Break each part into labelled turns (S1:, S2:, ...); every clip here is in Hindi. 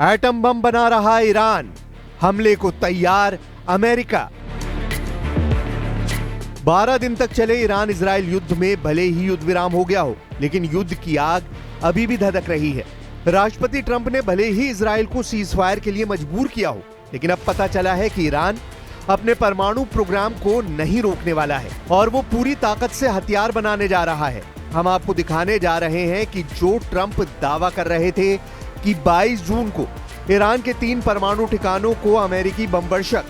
S1: एटम बम बना रहा ईरान, हमले को तैयार अमेरिका। 12 दिन तक चले ईरान इजराइल युद्ध में भले ही युद्ध विराम हो गया हो, लेकिन युद्ध की आग अभी भी धधक रही है। राष्ट्रपति ट्रंप ने भले ही इजराइल को सीज फायर के लिए मजबूर किया हो, लेकिन अब पता चला है कि ईरान अपने परमाणु प्रोग्राम को नहीं रोकने वाला है और वो पूरी ताकत से हथियार बनाने जा रहा है। हम आपको दिखाने जा रहे हैं कि जो ट्रंप दावा कर रहे थे कि 22 जून को ईरान के 3 परमाणु ठिकानों को अमेरिकी बमवर्षक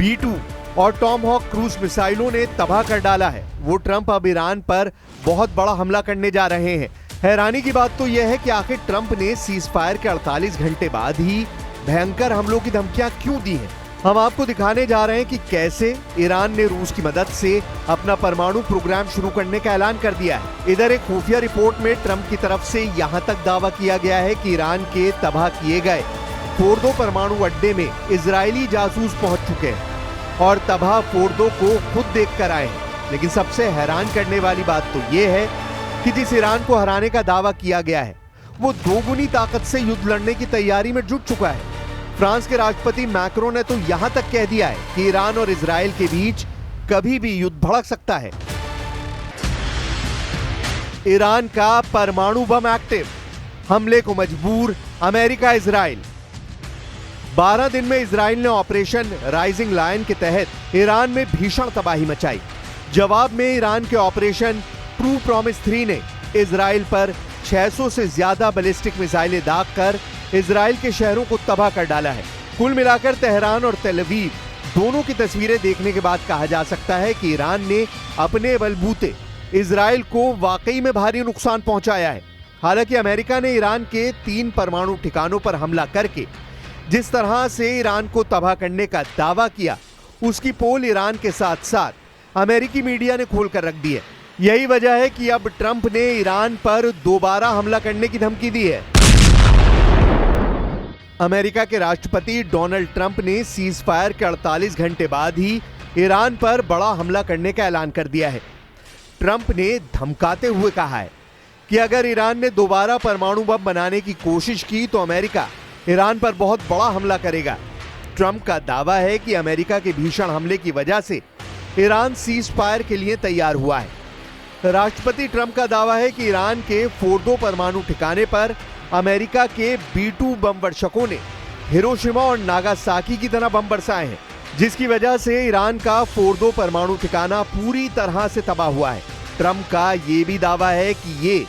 S1: B-2 और टॉमहॉक क्रूज मिसाइलों ने तबाह कर डाला है, वो ट्रंप अब ईरान पर बहुत बड़ा हमला करने जा रहे हैं। हैरानी की बात तो यह है कि आखिर ट्रंप ने सीज फायर के 48 घंटे बाद ही भयंकर हमलों की धमकियां क्यों दी हैं। हम आपको दिखाने जा रहे हैं कि कैसे ईरान ने रूस की मदद से अपना परमाणु प्रोग्राम शुरू करने का ऐलान कर दिया है। इधर एक खुफिया रिपोर्ट में ट्रंप की तरफ से यहां तक दावा किया गया है कि ईरान के तबाह किए गए फोर्दो परमाणु अड्डे में इजरायली जासूस पहुंच चुके हैं और तबाह फोर्दो को खुद देख कर आए हैं। लेकिन सबसे हैरान करने वाली बात तो ये है कि जिस ईरान को हराने का दावा किया गया है, वो दोगुनी ताकत से युद्ध लड़ने की तैयारी में जुट चुका है। फ्रांस के राष्ट्रपति मैक्रो ने तो यहां तक कह दिया है कि ईरान और इजराइल के बीच कभी भी युद्ध भड़क सकता है। ईरान का परमाणु बम एक्टिव, हमले को मजबूर अमेरिका इजराइल। 12 दिन में इजराइल ने ऑपरेशन राइजिंग लायन के तहत ईरान में भीषण तबाही मचाई। जवाब में ईरान के ऑपरेशन ट्रू प्रॉमिस 3 ने इजराइल पर 600 से ज्यादा बैलिस्टिक मिसाइलें दागकर इजराइल के शहरों को तबाह कर डाला है। कुल मिलाकर तेहरान और तेल अवीव दोनों की तस्वीरें देखने के बाद कहा जा सकता है कि ईरान ने अपने बलबूते इजराइल को वाकई में भारी नुकसान पहुंचाया है। हालांकि अमेरिका ने ईरान के 3 परमाणु ठिकानों पर हमला करके जिस तरह से ईरान को तबाह करने का दावा किया, उसकी पोल ईरान के साथ साथ अमेरिकी मीडिया ने खोलकर रख दी है। यही वजह है कि अब ट्रंप ने ईरान पर दोबारा हमला करने की धमकी दी है। अमेरिका के राष्ट्रपति डोनाल्ड ट्रंप ने सीज फायर के 48 घंटे बाद ही ईरान पर बड़ा हमला करने का ऐलान कर दिया है। ट्रंप ने धमकाते हुए कहा है कि अगर ईरान ने दोबारा परमाणु बम बनाने की कोशिश की तो अमेरिका ईरान पर बहुत बड़ा हमला करेगा। ट्रंप का दावा है कि अमेरिका के भीषण हमले की वजह से ईरान सीज फायर के लिए तैयार हुआ है। राष्ट्रपति ट्रंप का दावा है कि ईरान के फोर्दो परमाणु ठिकाने पर अमेरिका के B-2 बम वर्षकों ने हिरोशिमा और नागासाकी की तरह बम बरसाए हैं, जिसकी वजह से ईरान का फोर्दो परमाणु ठिकाना पूरी तरह से तबाह हुआ है। ट्रंप का ये भी दावा है कि ये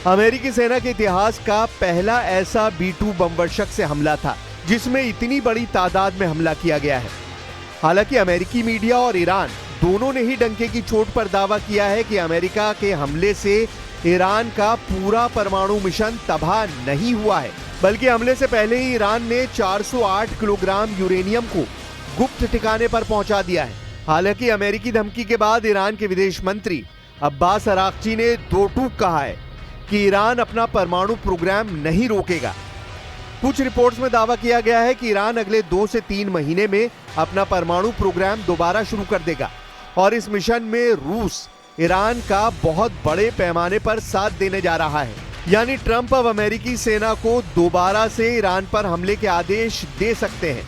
S1: अमेरिकी सेना के इतिहास का पहला ऐसा B-2 बम वर्षक से हमला था जिसमें इतनी बड़ी तादाद में हमला किया गया है। हालांकि अमेरिकी मीडिया और ईरान दोनों ने ही डंके की चोट पर दावा किया है कि अमेरिका के हमले से ईरान का पूरा परमाणु मिशन तबाह नहीं हुआ है, बल्कि हमले से पहले ही ईरान ने 408 किलोग्राम यूरेनियम को गुप्त ठिकाने पर पहुंचा दिया है। हालांकि अमेरिकी धमकी के बाद ईरान के विदेश मंत्री अब्बास अराक्ची ने दो टूक कहा है कि ईरान अपना परमाणु प्रोग्राम नहीं रोकेगा। कुछ रिपोर्ट्स में दावा किया गया है कि ईरान अगले 2 से 3 महीने में अपना परमाणु प्रोग्राम दोबारा शुरू कर देगा और इस मिशन में रूस ईरान का बहुत बड़े पैमाने पर साथ देने जा रहा है। यानी ट्रंप अब अमेरिकी सेना को दोबारा से ईरान पर हमले के आदेश दे सकते हैं।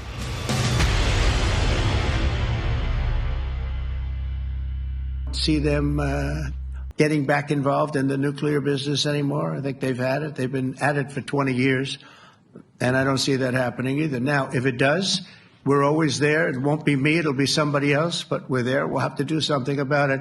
S2: See them getting back involved in the nuclear business anymore. I think they've had it. They've been at it for 20 years, and I don't see that happening either. Now, if it does, we're always there. It won't be me. It'll be somebody else, but we're there. We'll have to do something about it.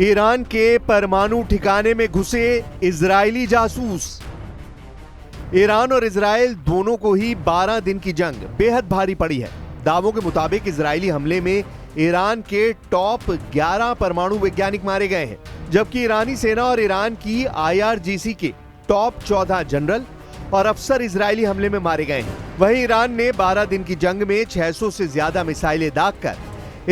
S1: Iran के परमाणु ठिकाने में घुसे इजरायली जासूस। ईरान और इजराइल दोनों को ही 12 दिन की जंग बेहद भारी पड़ी है। दावों के मुताबिक इजरायली हमले में ईरान के टॉप 11 परमाणु वैज्ञानिक मारे गए हैं, जबकि ईरानी सेना और ईरान की IRGC के टॉप 14 जनरल और अफसर इजरायली हमले में मारे गए हैं। वहीं ईरान ने 12 दिन की जंग में 600 से ज्यादा मिसाइलें दागकर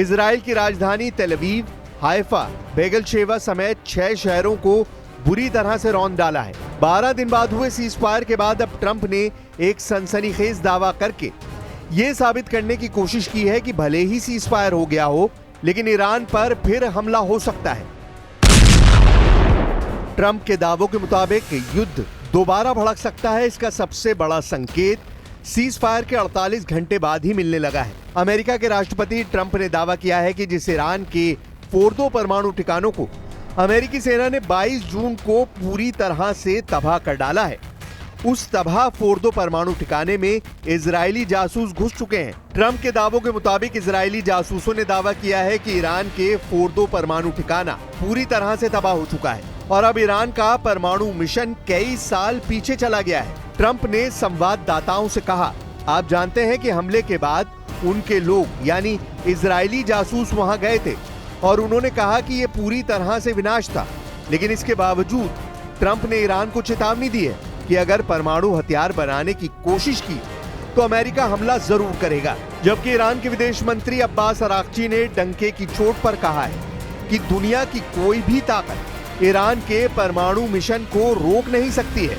S1: इजराइल की राजधानी तेल अवीव हाइफा, बेगलशेवा समेत 6 शहरों को बुरी तरह से रौंद डाला है। 12 दिन बाद हुए सीज फायर के बाद अब ट्रंप ने एक सनसनीखेज दावा करके ये साबित करने की कोशिश की है कि भले ही सीज फायर हो गया हो, लेकिन ईरान पर फिर हमला हो सकता है। ट्रंप के दावों के मुताबिक युद्ध दोबारा भड़क सकता है। इसका सबसे बड़ा संकेत सीज फायर के 48 घंटे बाद ही मिलने लगा है। अमेरिका के राष्ट्रपति ट्रंप ने दावा किया है कि जिस ईरान के फोर्दो परमाणु ठिकानों को अमेरिकी सेना ने 22 जून को पूरी तरह से तबाह कर डाला है, उस तबाह फोर्दो परमाणु ठिकाने में इजरायली जासूस घुस चुके हैं। ट्रंप के दावों के मुताबिक इजरायली जासूसों ने दावा किया है कि ईरान के फोर्दो परमाणु ठिकाना पूरी तरह से तबाह हो चुका है और अब ईरान का परमाणु मिशन कई साल पीछे चला गया है। ट्रंप ने संवाददाताओं से कहा, आप जानते हैं कि हमले के बाद उनके लोग यानी इजरायली जासूस वहां गए थे और उन्होंने कहा कि यह पूरी तरह से विनाश था, लेकिन इसके बावजूद ट्रंप ने ईरान को चेतावनी दी है कि अगर परमाणु हथियार बनाने की कोशिश की तो अमेरिका हमला जरूर करेगा। जबकि ईरान के विदेश मंत्री अब्बास अराक्ची ने डंके की चोट पर कहा है कि दुनिया की कोई भी ताकत ईरान के परमाणु मिशन को रोक नहीं सकती है।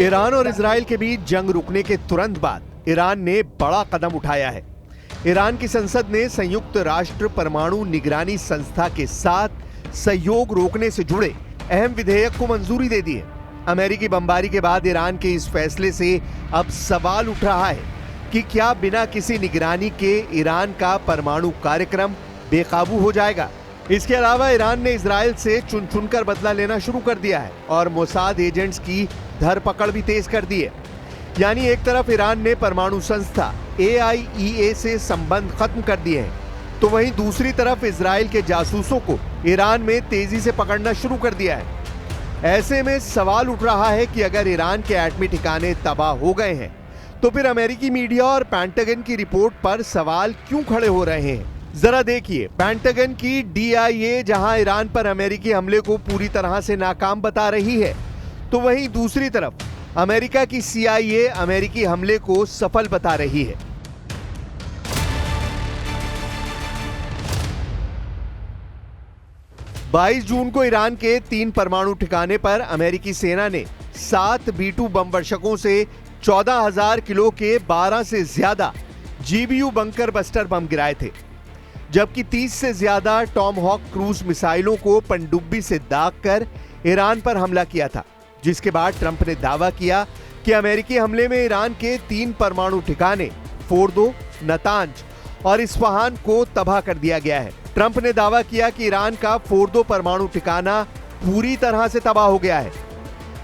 S1: ईरान और इजराइल के बीच जंग रुकने के तुरंत बाद ईरान ने बड़ा कदम उठाया है। ईरान की संसद ने संयुक्त राष्ट्र परमाणु निगरानी संस्था के साथ सहयोग रोकने से जुड़े अहम विधेयक को मंजूरी दे दी है। अमेरिकी बमबारी के बाद ईरान के इस फैसले से अब सवाल उठ रहा है कि क्या बिना किसी निगरानी के ईरान का परमाणु कार्यक्रम बेकाबू हो जाएगा। इसके अलावा ईरान ने इजराइल से चुन चुनकर बदला लेना शुरू कर दिया है और मोसाद एजेंट्स की धरपकड़ भी तेज कर दी है। यानी एक तरफ ईरान ने परमाणु संस्था AIEA से संबंध खत्म कर दिए हैं, तो वहीं दूसरी तरफ इजराइल के जासूसों को ईरान में तेजी से पकड़ना शुरू कर दिया है। ऐसे में सवाल उठ रहा है कि अगर ईरान के एटमी ठिकाने तबाह हो गए हैं तो फिर अमेरिकी मीडिया और पेंटागन की रिपोर्ट पर सवाल क्यों खड़े हो रहे हैं। जरा देखिए, पेंटागन की DIA जहां ईरान पर अमेरिकी हमले को पूरी तरह से नाकाम बता रही है, तो वहीं दूसरी तरफ अमेरिका की CIA अमेरिकी हमले को सफल बता रही है। बाईस जून को ईरान के 3 परमाणु ठिकाने पर अमेरिकी सेना ने 7 B-2 बम वर्षकों से 14,000 किलो के 12 से ज्यादा GBU बंकर बस्टर बम गिराए थे, जबकि 30 से ज्यादा टॉमहॉक क्रूज मिसाइलों को पनडुब्बी से दागकर ईरान पर हमला किया था, जिसके बाद ट्रंप ने दावा किया कि अमेरिकी हमले में ईरान के 3 परमाणु ठिकाने फोर्दो, नतांज और इस्फहान को तबाह कर दिया गया है। ट्रंप ने दावा किया कि ईरान का फोर्दो परमाणु ठिकाना पूरी तरह से तबाह हो गया है,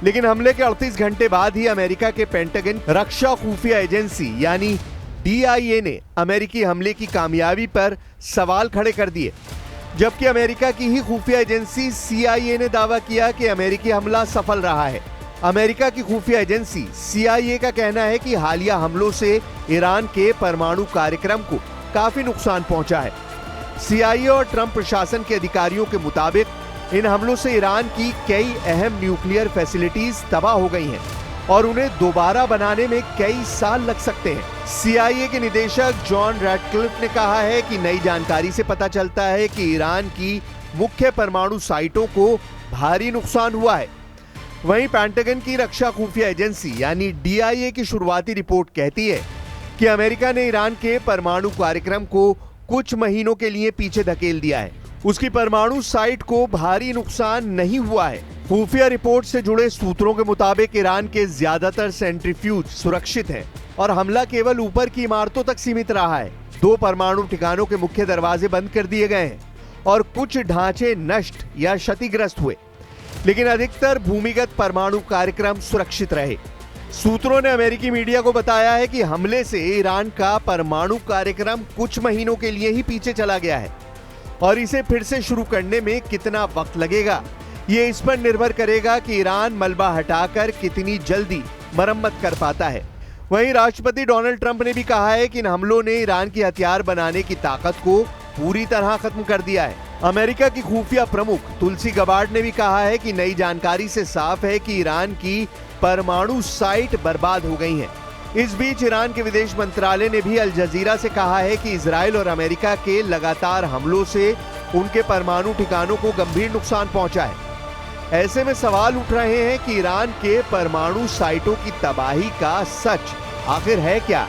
S1: लेकिन हमले के 38 घंटे बाद ही अमेरिका के पेंटागन रक्षा खुफिया एजेंसी यानी DIA ने अमेरिकी हमले की कामयाबी पर सवाल खड़े कर दिए, जबकि अमेरिका की ही खुफिया एजेंसी CIA ने दावा किया कि अमेरिकी हमला सफल रहा है। अमेरिका की खुफिया एजेंसी CIA का कहना है कि हालिया हमलों से ईरान के परमाणु कार्यक्रम को काफी नुकसान पहुंचा है। CIA और ट्रंप प्रशासन के अधिकारियों के मुताबिक इन हमलों से ईरान की कई अहम न्यूक्लियर फैसिलिटीज तबाह हो गई हैं और उन्हें दोबारा बनाने में कई साल लग सकते हैं। CIA के निदेशक जॉन रैटक्लिफ ने कहा है कि नई जानकारी से पता चलता है कि ईरान की मुख्य परमाणु साइटों को भारी नुकसान हुआ है। वहीं पेंटागन की रक्षा खुफिया एजेंसी यानी DIA की शुरुआती रिपोर्ट कहती है कि अमेरिका ने ईरान के परमाणु कार्यक्रम को कुछ महीनों के लिए पीछे धकेल दिया है उसकी परमाणु साइट को भारी नुकसान नहीं हुआ है। खुफिया रिपोर्ट से जुड़े सूत्रों के मुताबिक ईरान के ज्यादातर सेंट्रीफ्यूज सुरक्षित हैं और हमला केवल ऊपर की इमारतों तक सीमित रहा है। 2 परमाणु ठिकानों के मुख्य दरवाजे बंद कर दिए गए हैं और कुछ ढांचे नष्ट या क्षतिग्रस्त हुए, लेकिन अधिकतर भूमिगत परमाणु कार्यक्रम सुरक्षित रहे। सूत्रों ने अमेरिकी मीडिया को बताया है कि हमले से ईरान का परमाणु कार्यक्रम कुछ महीनों के लिए ही पीछे चला गया है और इसे फिर से शुरू करने में कितना वक्त लगेगा, ये इस पर निर्भर करेगा कि ईरान मलबा हटाकर कितनी जल्दी मरम्मत कर पाता है। वहीं राष्ट्रपति डोनाल्ड ट्रंप ने भी कहा है कि इन हमलों ने ईरान की हथियार बनाने की ताकत को पूरी तरह खत्म कर दिया है। अमेरिका की खुफिया प्रमुख तुलसी गबार्ड ने भी कहा है कि नई जानकारी से साफ है कि ईरान की परमाणु साइट बर्बाद हो गई है। इस बीच ईरान के विदेश मंत्रालय ने भी अल जजीरा से कहा है कि इजराइल और अमेरिका के लगातार हमलों से उनके परमाणु ठिकानों को गंभीर नुकसान पहुंचा है। ऐसे में सवाल उठ रहे हैं कि ईरान के परमाणु साइटों की तबाही का सच आखिर है क्या?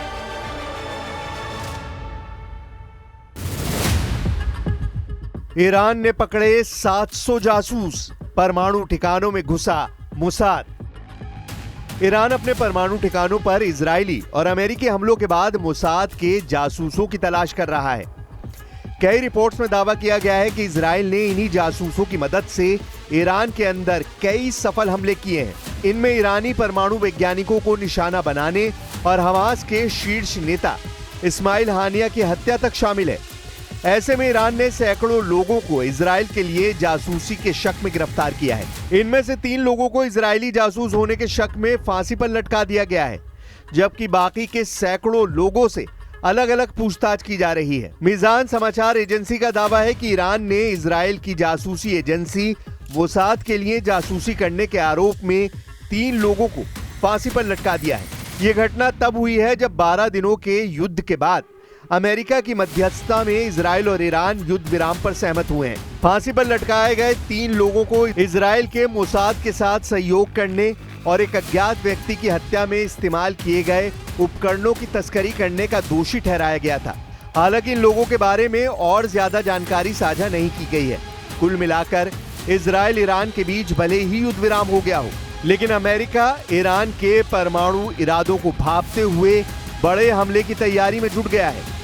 S1: ईरान ने पकड़े 700 जासूस, परमाणु ठिकानों में घुसा मोसाद। ईरान अपने परमाणु ठिकानों पर इजरायली और अमेरिकी हमलों के बाद मोसाद के जासूसों की तलाश कर रहा है। कई रिपोर्ट्स में दावा किया गया है कि इजराइल ने इन्हीं जासूसों की मदद से ईरान के अंदर कई सफल हमले किए हैं। इनमें ईरानी परमाणु वैज्ञानिकों को निशाना बनाने और हमास के शीर्ष नेता इस्माइल हानिया की हत्या तक शामिल है। ऐसे में ईरान ने सैकड़ों लोगों को इजराइल के लिए जासूसी के शक में गिरफ्तार किया है। इनमें से 3 लोगों को इजरायली जासूस होने के शक में फांसी पर लटका दिया गया है, जबकि बाकी के सैकड़ों लोगों से अलग अलग पूछताछ की जा रही है। मीज़ान समाचार एजेंसी का दावा है कि ईरान ने इजराइल की जासूसी एजेंसी मोसाद के लिए जासूसी करने के आरोप में 3 लोगों को फांसी पर लटका दिया है। ये घटना तब हुई है जब 12 दिनों के युद्ध के बाद अमेरिका की मध्यस्थता में इजराइल और ईरान युद्ध विराम पर सहमत हुए हैं। फांसी पर लटकाए गए 3 लोगों को इजराइल के मोसाद के साथ सहयोग करने और एक अज्ञात व्यक्ति की हत्या में इस्तेमाल किए गए उपकरणों की तस्करी करने का दोषी ठहराया गया था। हालांकि इन लोगों के बारे में और ज्यादा जानकारी साझा नहीं की गई है। कुल मिलाकर इजराइल ईरान के बीच भले ही युद्ध विराम हो गया हो, लेकिन अमेरिका ईरान के परमाणु इरादों को भांपते हुए बड़े हमले की तैयारी में जुट गया है।